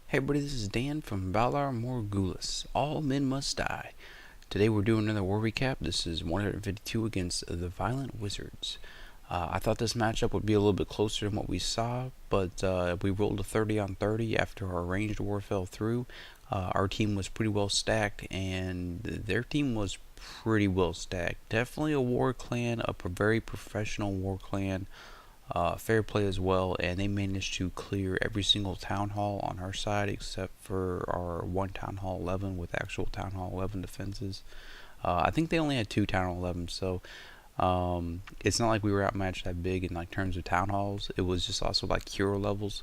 Hey everybody, this is Dan from Valar Morghulis. All men must die. Today we're doing another war recap. This is 152 against the Violent Wizards. I thought this matchup would be a little bit closer than what we saw, but we rolled a 30 on 30 after our ranged war fell through. Our team was pretty well stacked, and their team was pretty well stacked. Definitely a war clan, a very professional war clan. Fair play as well, and they managed to clear every single town hall on our side except for our one town hall 11 with actual town hall 11 defenses. I think they only had two town hall 11, so it's not like we were outmatched that big in like terms of town halls. It was just also like hero levels.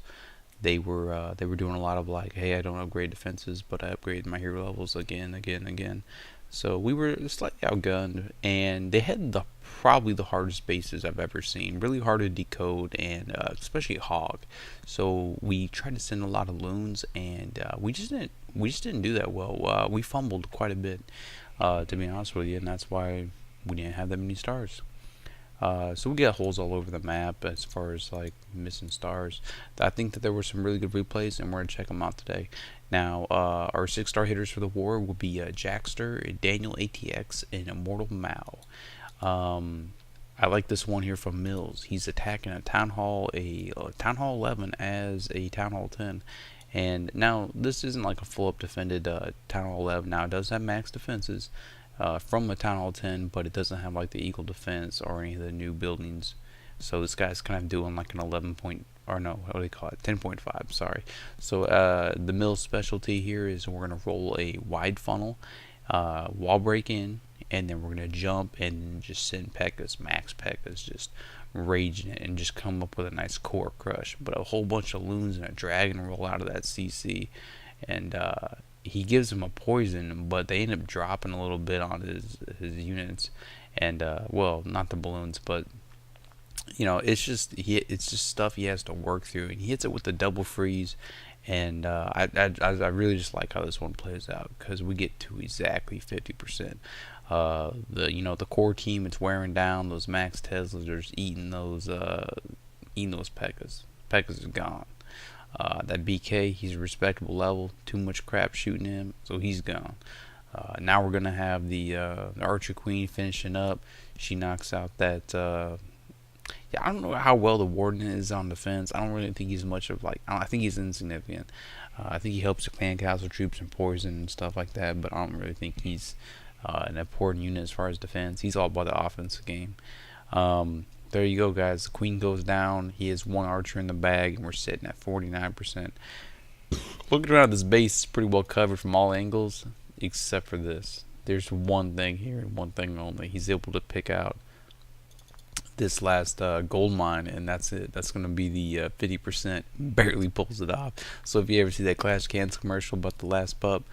They were doing a lot of like, hey, I don't upgrade defenses, but I upgrade my hero levels again, again, again. So we were slightly outgunned, and they had probably the hardest bases I've ever seen. Really hard to decode, and especially hog. So we tried to send a lot of loons, and we just didn't do that well. We fumbled quite a bit, to be honest with you, and that's why we didn't have that many stars. So we got holes all over the map as far as like missing stars. I think that there were some really good replays, and we're gonna check them out today. Now, our 6-star hitters for the war will be Jackster, Daniel ATX, and Immortal Mao. I like this one here from Mills. He's attacking a Town Hall, a Town Hall 11 as a Town Hall 10. And now this isn't like a full up defended Town Hall 11. Now it does have max defenses from a Town Hall 10, but it doesn't have like the Eagle Defense or any of the new buildings. So this guy's kind of doing like an 11 point, or no, what do they call it? 10.5, sorry. So the Mills specialty here is we're going to roll a wide funnel, wall break in, and then we're going to jump and just send Pekkas, max Pekkas, just raging it and just come up with a nice core crush. But a whole bunch of loons and a dragon roll out of that CC, and he gives him a poison, but they end up dropping a little bit on his units, and well, not the balloons, but it's just stuff he has to work through, and he hits it with the double freeze, and I really just like how this one plays out because we get to exactly 50%. The core team, it's wearing down. Those max Teslas are just eating those Pekkas. Pekkas is gone. That BK, he's a respectable level. Too much crap shooting him, so he's gone. Now we're gonna have the Archer Queen finishing up. She knocks out that. Yeah, I don't know how well the Warden is on defense. I don't really think he's much of like. I think he's insignificant. I think he helps the clan castle troops and poison and stuff like that, but I don't really think he's an important unit as far as defense. He's all about the offensive game. There you go, guys. The queen goes down. He has one archer in the bag, and we're sitting at 49%. Looking around this base, is pretty well covered from all angles, except for this. There's one thing here and one thing only. He's able to pick out this last gold mine, and that's it. That's going to be the 50%. Barely pulls it off. So if you ever see that Clash Cans commercial about the last pup,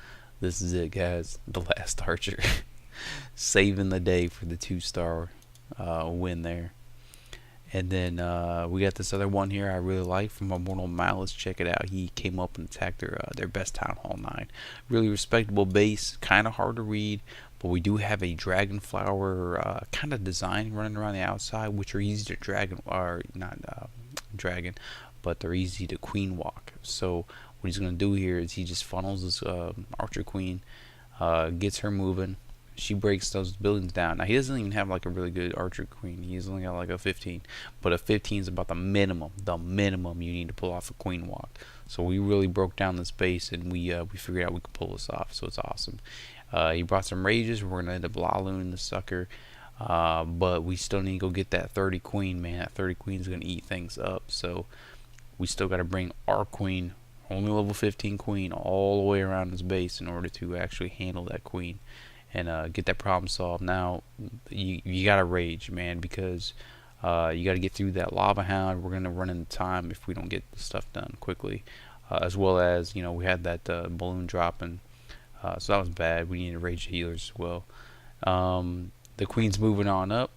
this is it, guys. The last archer. Saving the day for the 2-star win there. And then we got this other one here I really like from Immortal Mao. Let's check it out. He came up and attacked their best Town Hall 9. Really respectable base, kind of hard to read, but we do have a Dragonflower kind of design running around the outside, which are easy to dragon, but they're easy to queen walk. So what he's going to do here is he just funnels this Archer Queen, gets her moving. She breaks those buildings down. Now he doesn't even have like a really good archer queen. He's only got like a 15, but a 15 is about the minimum you need to pull off a queen walk. So we really broke down this base, and we figured out we could pull this off. So it's awesome. He brought some rages. We're gonna end up lalooning the sucker, but we still need to go get that 30 queen, man. That 30 queen is gonna eat things up. So we still got to bring our queen, only level 15 queen, all the way around this base in order to actually handle that queen and get that problem solved. Now you gotta rage, man, because you gotta get through that lava hound. We're gonna run into time if we don't get the stuff done quickly, as well as we had that balloon dropping, so that was bad. We needed rage healers as well. The queen's moving on up,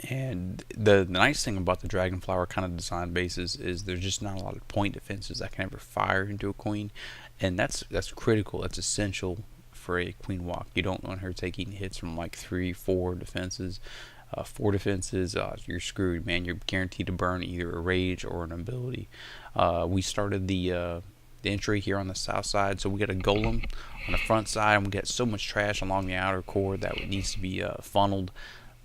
and the nice thing about the Dragonflower kind of design bases is there's just not a lot of point defenses that can ever fire into a queen, and that's critical. That's essential for a queen walk. You don't want her taking hits from like 3-4 defenses. 4 defenses, you're screwed, man. You're guaranteed to burn either a rage or an ability. We started the the entry here on the south side. So we got a golem on the front side, and we got so much trash along the outer core that needs to be funneled.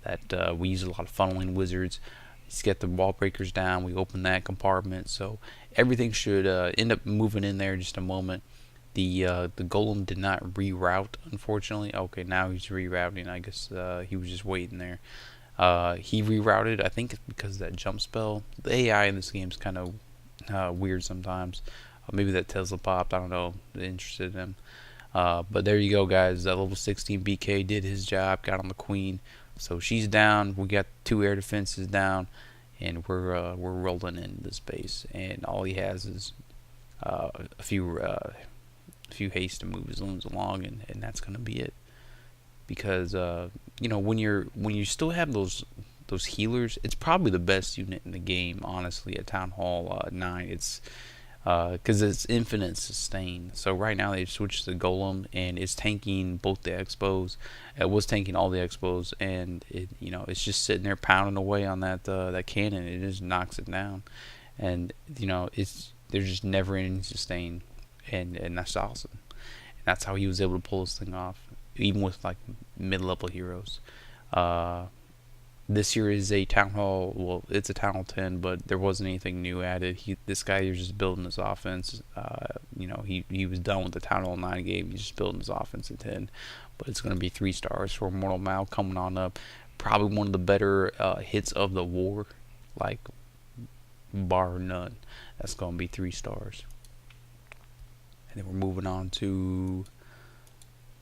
That we use a lot of funneling wizards. Let's get the wall breakers down. We open that compartment, so everything should end up moving in there in just a moment. The golem did not reroute, unfortunately. Okay, now he's rerouting. I guess he was just waiting there. He rerouted. I think it's because of that jump spell. The AI in this game is kind of weird sometimes. Maybe that Tesla popped. I don't know. Interested in him. But there you go, guys. That level 16 BK did his job. Got on the queen. So she's down. We got 2 air defenses down, and we're rolling in this base. And all he has is a few haste to move his loons along, and that's gonna be it. Because you know, when you still have those healers, it's probably the best unit in the game, honestly. At Town Hall 9, it's because it's infinite sustain. So right now they've switched to Golem, and it's tanking both the Expos. It was tanking all the Expos, and it's just sitting there pounding away on that cannon. It just knocks it down, and there's just never any sustain, and that's awesome. And that's how he was able to pull this thing off, even with like mid-level heroes. This here is a Town Hall, well, it's a Town Hall 10, but there wasn't anything new added. This guy was just building his offense. He was done with the Town Hall 9 game. He's just building his offense at 10. But it's going to be 3 stars for Immortal Mal coming on up. Probably one of the better hits of the war, like, bar none. That's going to be 3 stars. And then we're moving on to,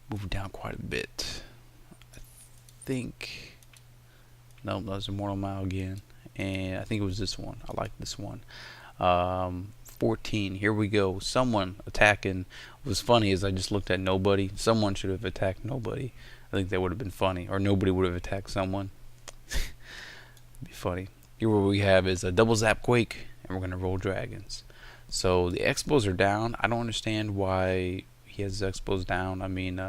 moving down quite a bit. I think... No, that was Immortal Mal again. And I think it was this one. I like this one. 14. Here we go. Someone attacking. What was funny is I just looked at nobody. Someone should have attacked nobody. I think that would have been funny. Or nobody would have attacked someone. Be funny. Here what we have is a double zap quake. And we're going to roll dragons. So the expos are down. I don't understand why he has his expos down. I mean,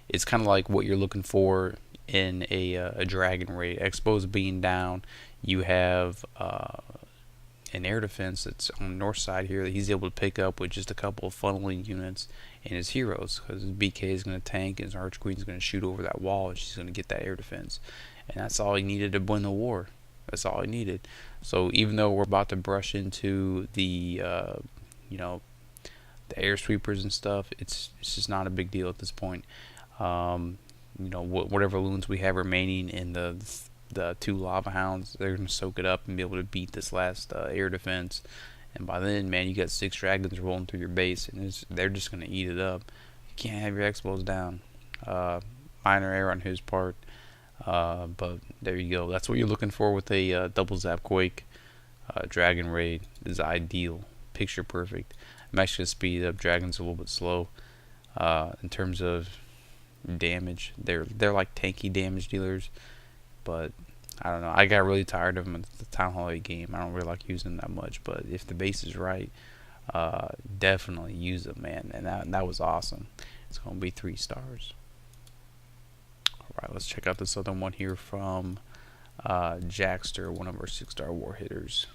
it's kind of like what you're looking for in a dragon raid. Expos being down, you have an air defense that's on the north side here that he's able to pick up with just a couple of funneling units and his heroes, because his BK is going to tank and his Arch Queen is going to shoot over that wall, and she's going to get that air defense, and that's all he needed to win the war. That's all he needed. So even though we're about to brush into the the air sweepers and stuff, it's just not a big deal at this point. Whatever loons we have remaining in the 2 lava hounds, they're gonna soak it up and be able to beat this last air defense. And by then, man, you got 6 dragons rolling through your base, and they're just gonna eat it up. You can't have your expos down. Minor error on his part, but there you go. That's what you're looking for with a double zap quake. Dragon raid is ideal, picture perfect. I'm actually gonna speed up dragons a little bit slow in terms of damage. They're like tanky damage dealers, but I don't know. I got really tired of them in the Town Hall 8 game. I don't really like using them that much, but if the base is right, definitely use them, man. And that was awesome. It's gonna be 3 stars. Alright, let's check out this other one here from Jackster, one of our 6-star war hitters.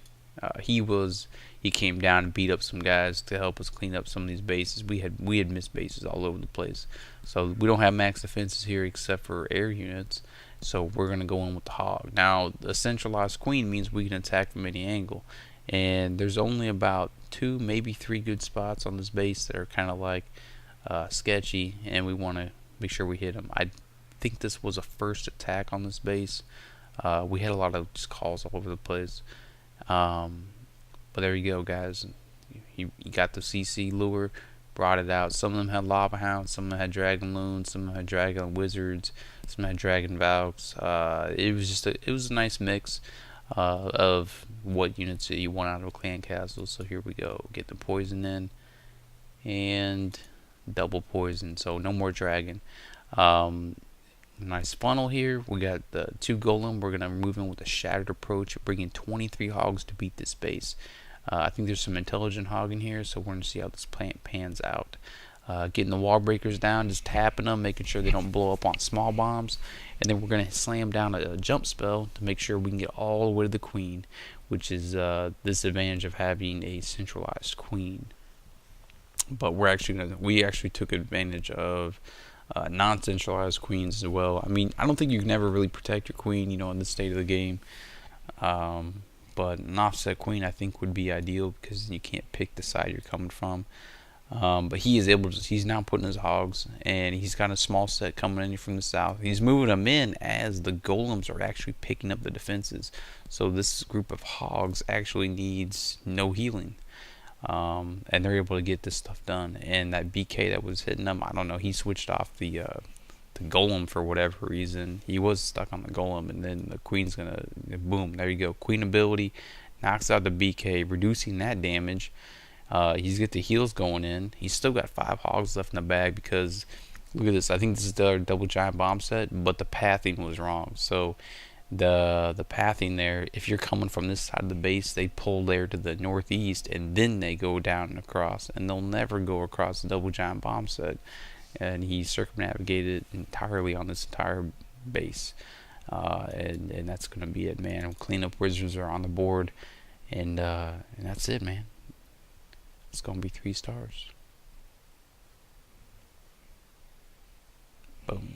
He came down and beat up some guys to help us clean up some of these bases. We had missed bases all over the place. So we don't have max defenses here except for air units. So we're gonna go in with the hog. Now a centralized queen means we can attack from any angle. And there's only about 2, maybe 3 good spots on this base that are kind of like sketchy, and we want to make sure we hit them. I think this was a first attack on this base. We had a lot of just calls all over the place. But there you go, guys. He got the CC lure, brought it out. Some of them had lava hounds, some of them had dragon loons, some of them had dragon wizards, some of them had dragon valks. It was a nice mix of what units that you want out of a clan castle. So here we go. Get the poison in and double poison. So no more dragon. Nice funnel here. We got the 2 golem. We're gonna move in with a shattered approach, bringing 23 hogs to beat this base. I think there's some intelligent hog in here, so we're gonna see how this pans out. Getting the wall breakers down, just tapping them, making sure they don't blow up on small bombs, and then we're gonna slam down a jump spell to make sure we can get all the way to the queen, which is this advantage of having a centralized queen. but we actually took advantage of non-centralized queens as well. I mean, I don't think you can ever really protect your queen, in this state of the game. But an offset queen I think would be ideal because you can't pick the side you're coming from. But he is able to. He's now putting his hogs, and he's got a small set coming in from the south. He's moving them in as the golems are actually picking up the defenses. So this group of hogs actually needs no healing, and they're able to get this stuff done. And that BK that was hitting them, I don't know. He switched off the golem for whatever reason. He was stuck on the golem, and then the queen's gonna boom. There you go. Queen ability knocks out the BK, reducing that damage. He's got the heals going in. He's still got 5 hogs left in the bag because look at this. I think this is the double giant bomb set, but the pathing was wrong. So the pathing there, if you're coming from this side of the base, they pull there to the northeast and then they go down and across, and they'll never go across the double giant bomb set. And he circumnavigated entirely on this entire base, and that's gonna be it, man. Cleanup wizards are on the board, and that's it, man. It's gonna be 3 stars. Boom.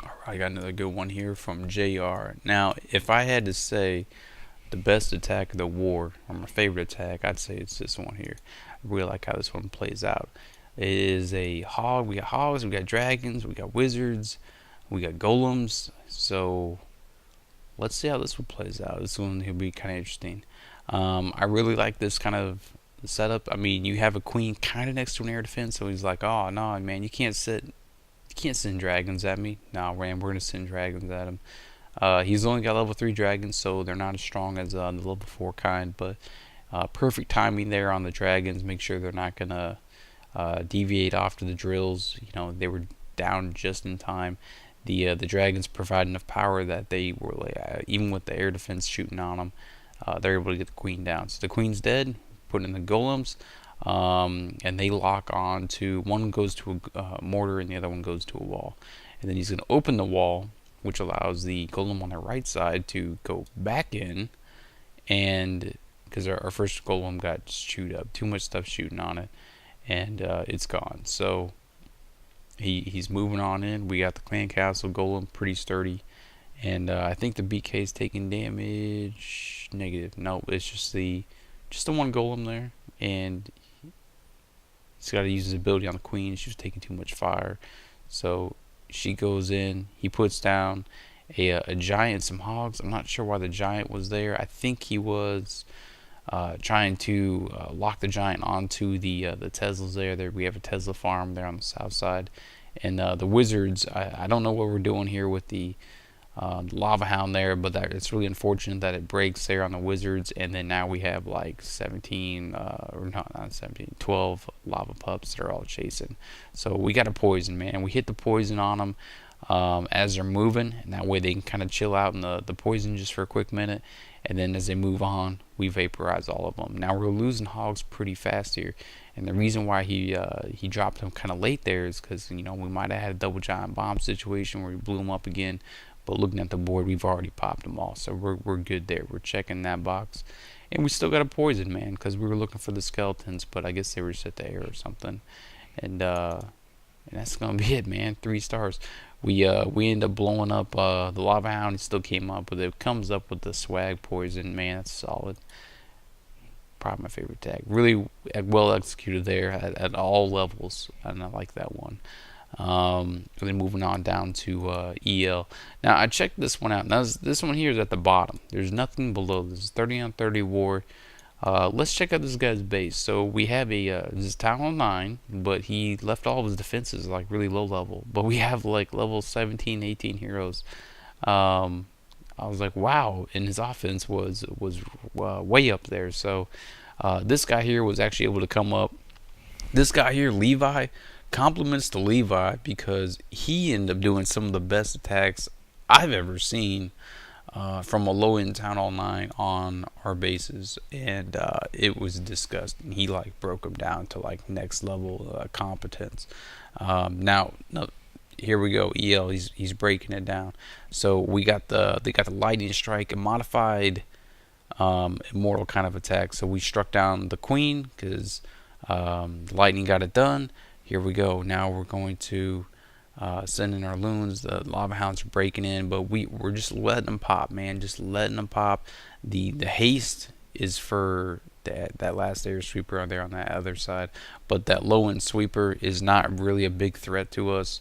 Alright, I got another good one here from JR. Now, if I had to say the best attack of the war, or my favorite attack, I'd say it's this one here. I really like how this one plays out. It is a hog. We got hogs, we got dragons, we got wizards, we got golems. So let's see how this one plays out. This one will be kind of interesting. I really like this kind of setup. I mean, you have a queen kind of next to an air defense, so he's like, "Oh no, man, you can't send dragons at me." No, Ram, we're gonna send dragons at him. He's only got level 3 dragons, so they're not as strong as the level 4 kind. But perfect timing there on the dragons. Make sure they're not gonna deviate off to the drills. They were down just in time. The dragons provide enough power that they were even with the air defense shooting on them. They're able to get the queen down. So the queen's dead. Put in the golems, and they lock on to one goes to a mortar and the other one goes to a wall. And then he's going to open the wall, which allows the golem on the right side to go back in, and because our first golem got chewed up, too much stuff shooting on it, and it's gone. So he's moving on in. We got the clan castle golem, pretty sturdy. And I think the BK is taking damage. Negative. No, it's just the one golem there, and he's got to use his ability on the queen. She was taking too much fire, so she goes in. He puts down a giant, some hogs. I'm not sure why the giant was there. I think he was trying to lock the giant onto the Teslas there. There we have a Tesla farm there on the south side, and the wizards. I don't know what we're doing here with the lava hound there, but it's really unfortunate that it breaks there on the wizards, and then now we have like 17 or not 17, 12 lava pups that are all chasing. So we got a poison, man. We hit the poison on them as they're moving, and that way they can kind of chill out in the poison just for a quick minute, and then as they move on, we vaporize all of them. Now we're losing hogs pretty fast here, and the reason why he dropped them kind of late there is because we might have had a double giant bomb situation where we blew them up again. But looking at the board, we've already popped them all, so we're good there. We're checking that box, and we still got a poison, man, because we were looking for the skeletons, but I guess they were just at the air or something. And that's gonna be it, man. 3 stars. We end up blowing up the lava hound. He still came up with it. Comes up with the swag poison, man. That's solid. Probably my favorite tag. Really well executed there at all levels, and I like that one. And then moving on down to EL. Now I checked this one out. Now this one here is at the bottom. There's nothing below. This is 30 on 30 war. Let's check out this guy's base. So we have this is Talon 9, but he left all of his defenses like really low level. But we have like level 17, 18 heroes. I was like, wow, and his offense was way up there. So this guy here was actually able to come up. This guy here, Levi. Compliments to Levi because he ended up doing some of the best attacks I've ever seen from a low-end Town Hall 9 on our bases, and it was disgusting. He like broke them down to like next level competence. Now, here we go. EL, he's breaking it down. So we got they got the lightning strike, a modified immortal kind of attack. So we struck down the queen because the lightning got it done. Here we go. Now we're going to send in our loons. The lava hounds are breaking in, but we're just letting them pop, man. Just letting them pop. The haste is for that last air sweeper on there on that other side, but that low end sweeper is not really a big threat to us.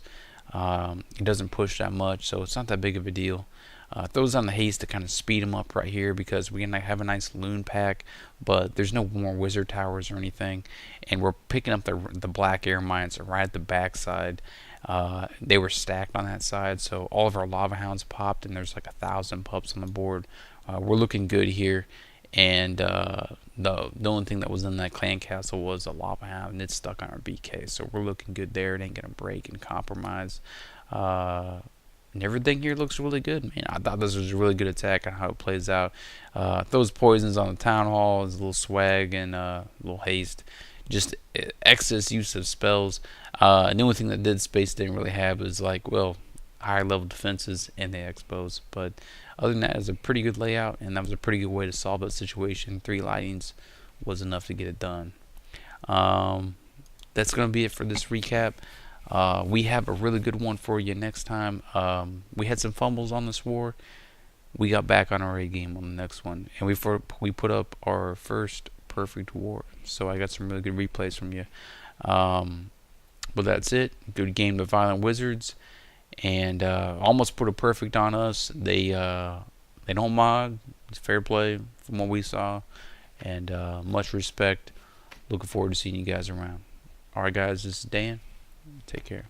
It doesn't push that much, so it's not that big of a deal. Throws on the haste to kind of speed them up right here because we can have a nice loon pack, but there's no more wizard towers or anything, and we're picking up the black air mines right at the back side. They were stacked on that side, so all of our lava hounds popped, and there's like 1,000 pups on the board. We're looking good here, and the only thing that was in that clan castle was a lava hound, and it's stuck on our BK, so we're looking good there. It ain't gonna break and compromise. And everything here looks really good, man. I thought this was a really good attack on how it plays out. Throws poisons on the town hall, is a little swag and a little haste. Just excess use of spells. And the only thing that Dead Space didn't really have was like, well, higher level defenses and they expose. But other than that, it was a pretty good layout, and that was a pretty good way to solve that situation. 3 lightnings was enough to get it done. That's going to be it for this recap. We have a really good one for you next time. We had some fumbles on this war. We got back on our A game on the next one, and we put up our first perfect war. So I got some really good replays from you. But that's it. Good game to Violent Wizards, and almost put a perfect on us. They don't mod. It's fair play from what we saw, and much respect. Looking forward to seeing you guys around. All right, guys. This is Dan. Take care.